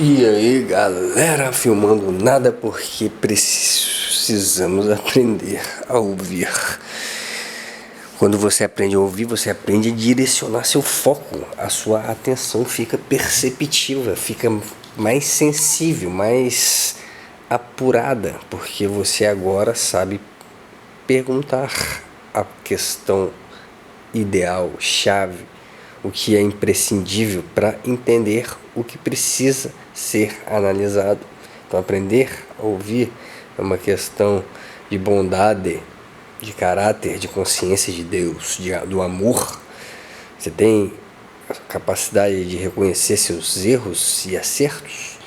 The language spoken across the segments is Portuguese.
E aí galera, filmando nada porque precisamos aprender a ouvir. Quando você aprende a ouvir, você aprende a direcionar seu foco. A sua atenção fica perceptiva, fica mais sensível, mais apurada, porque você agora sabe perguntar a questão ideal, chave, o que é imprescindível para entender o que precisa ser analisado. Então, aprender a ouvir é uma questão de bondade, de caráter, de consciência de Deus, do amor. Você tem a capacidade de reconhecer seus erros e acertos.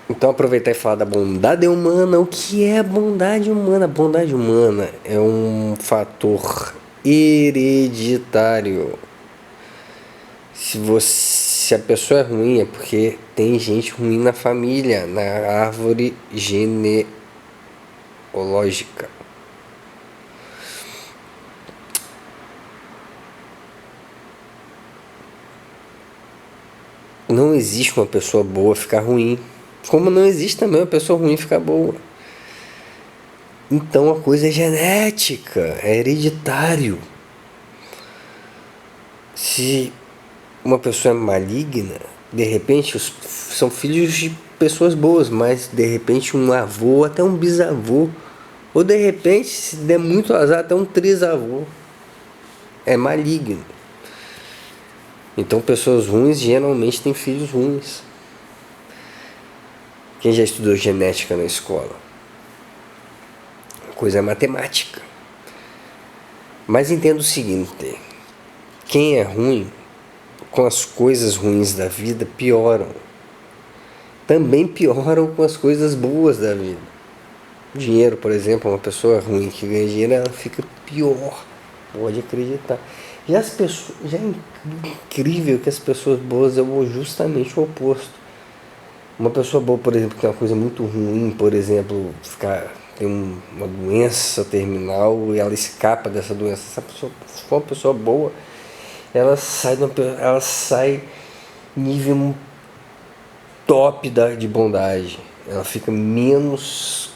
Então, aproveitar e falar da bondade humana. O que é a bondade humana? A bondade humana é fator hereditário. Se a pessoa é ruim, é porque tem gente ruim na família, na árvore genealógica. Não existe uma pessoa boa ficar ruim, como não existe também uma pessoa ruim ficar boa. Então a coisa é genética, é hereditário. Se uma pessoa é maligna, de repente são filhos de pessoas boas, mas de repente um avô, até um bisavô, ou de repente, se der muito azar, até um trisavô é maligno. Então pessoas ruins geralmente têm filhos ruins. Quem já estudou genética na escola? A coisa é matemática. Mas entenda o seguinte: quem é ruim, com as coisas ruins da vida, pioram. Também pioram com as coisas boas da vida. Dinheiro, por exemplo, uma pessoa ruim que ganha dinheiro, ela fica pior. Pode acreditar. Já é incrível que as pessoas boas é justamente o oposto. Uma pessoa boa, por exemplo, que tem uma coisa muito ruim, por exemplo, tem uma doença terminal e ela escapa dessa doença. Essa pessoa, se for uma pessoa boa, ela sai nível top de bondade. Ela fica com menos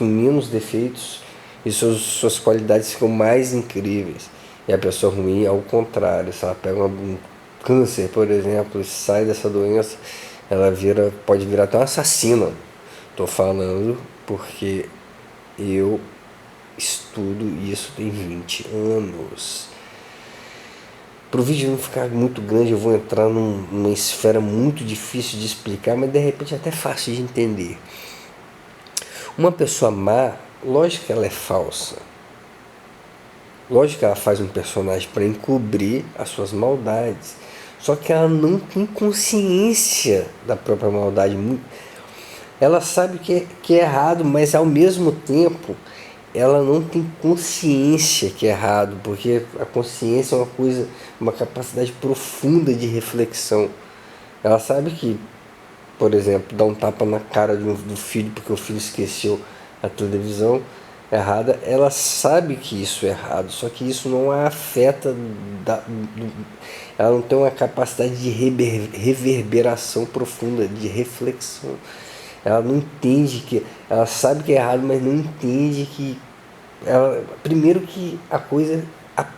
defeitos e suas qualidades ficam mais incríveis. E a pessoa ruim, ao contrário, se ela pega um câncer, por exemplo, e sai dessa doença, ela pode virar até uma assassina. Estou falando porque eu estudo isso tem 20 anos. Para o vídeo não ficar muito grande, eu vou entrar numa esfera muito difícil de explicar, mas de repente até fácil de entender. Uma pessoa má, lógico que ela é falsa. Lógico que ela faz um personagem para encobrir as suas maldades. Só que ela não tem consciência da própria maldade. Ela sabe que é errado, mas ao mesmo tempo ela não tem consciência que é errado, porque a consciência é uma capacidade profunda de reflexão. Ela sabe que, por exemplo, dar um tapa na cara do filho porque o filho esqueceu a televisão errada, ela sabe que isso é errado, só que isso não a afeta, ela não tem uma capacidade de reverberação profunda, de reflexão. Ela não entende ela sabe que é errado, mas não entende primeiro que a coisa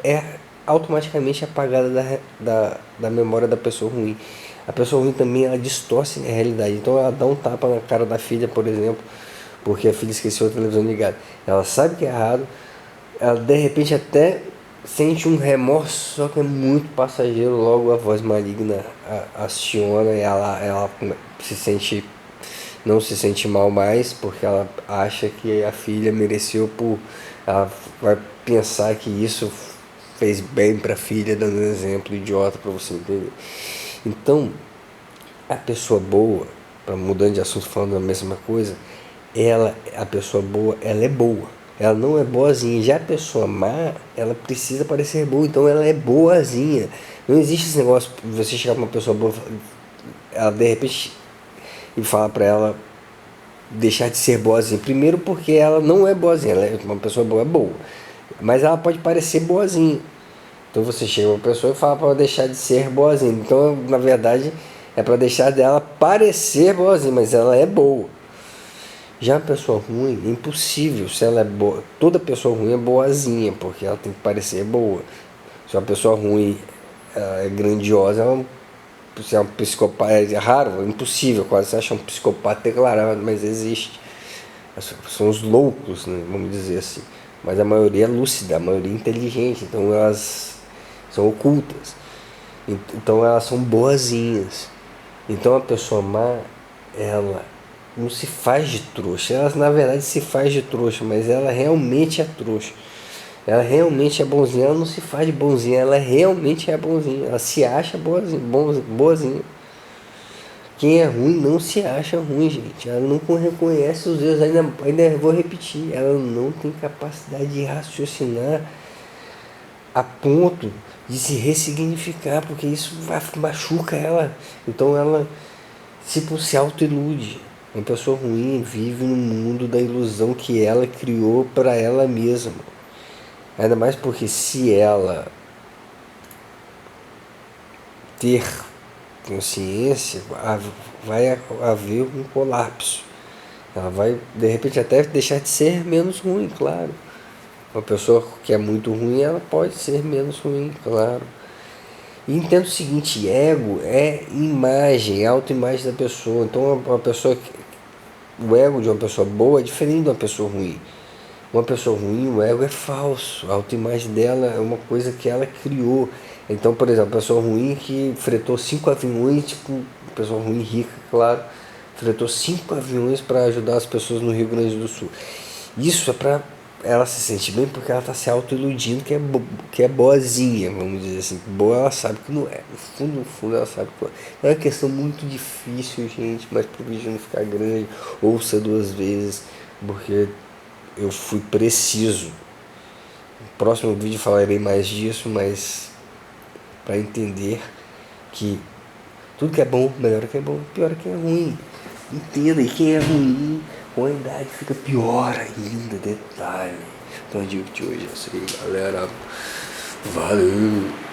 é automaticamente apagada da memória da pessoa ruim. A pessoa ruim também, ela distorce a realidade. Então ela dá um tapa na cara da filha, por exemplo, porque a filha esqueceu a televisão ligada. Ela sabe que é errado, ela de repente até sente um remorso, só que é muito passageiro. Logo a voz maligna aciona e ela não se sente mal mais, porque ela acha que a filha mereceu ela vai pensar que isso fez bem para a filha, dando um exemplo idiota para você entender. Então, a pessoa boa, mudando de assunto, falando a mesma coisa, a pessoa boa, ela é boa. Ela não é boazinha. Já a pessoa má, ela precisa parecer boa, então ela é boazinha. Não existe esse negócio de você chegar pra uma pessoa boa, ela de repente e falar para ela deixar de ser boazinha. Primeiro porque ela não é boazinha, uma pessoa boa é boa, mas ela pode parecer boazinha. Então você chega uma pessoa e fala para ela deixar de ser boazinha. Então, na verdade, É para deixar dela parecer boazinha, mas ela é boa. Já a pessoa ruim, é impossível. Se ela é boa, toda pessoa ruim é boazinha, porque ela tem que parecer boa. Se uma pessoa ruim é grandiosa, se é um psicopata, é raro, é impossível. Quase você acha um psicopata declarado, mas existe. São os loucos, né, vamos dizer assim. Mas a maioria é lúcida, a maioria é inteligente, então elas são ocultas. Então elas são boazinhas. Então a pessoa má, ela não se faz de trouxa. Ela na verdade se faz de trouxa, mas ela realmente é trouxa. Ela realmente é bonzinha, ela não se faz de bonzinha, ela realmente é bonzinha. Ela se acha boazinha, boazinha. Quem é ruim não se acha ruim, gente. Ela não reconhece os erros, ainda vou repetir, ela não tem capacidade de raciocinar a ponto de se ressignificar, porque isso machuca ela. Então ela se autoilude. Uma pessoa ruim vive no mundo da ilusão que ela criou para ela mesma. Ainda mais porque se ela ter consciência, vai haver um colapso. Ela vai, de repente, até deixar de ser menos ruim, claro. Uma pessoa que é muito ruim, ela pode ser menos ruim, claro. E entendo o seguinte, ego é imagem, é autoimagem da pessoa. Então o ego de uma pessoa boa é diferente de uma pessoa ruim. Uma pessoa ruim, o ego é falso. A autoimagem dela é uma coisa que ela criou. Então, por exemplo, uma pessoa ruim que fretou 5 aviões, tipo, uma pessoa ruim rica, claro, fretou 5 aviões para ajudar as pessoas no Rio Grande do Sul. Isso é para ela se sentir bem porque ela está se autoiludindo que é boazinha, vamos dizer assim. Boa ela sabe que não é. No fundo ela sabe que não é. É uma questão muito difícil, gente, mas para o vídeo não ficar grande, ouça 2 vezes, porque eu fui preciso. No próximo vídeo falarei mais disso, mas para entender que tudo que é bom, melhor que é bom, pior que é ruim. Entenda, e quem é ruim, com a idade fica pior ainda, detalhe. Então a dica de hoje é isso aí, galera. Valeu!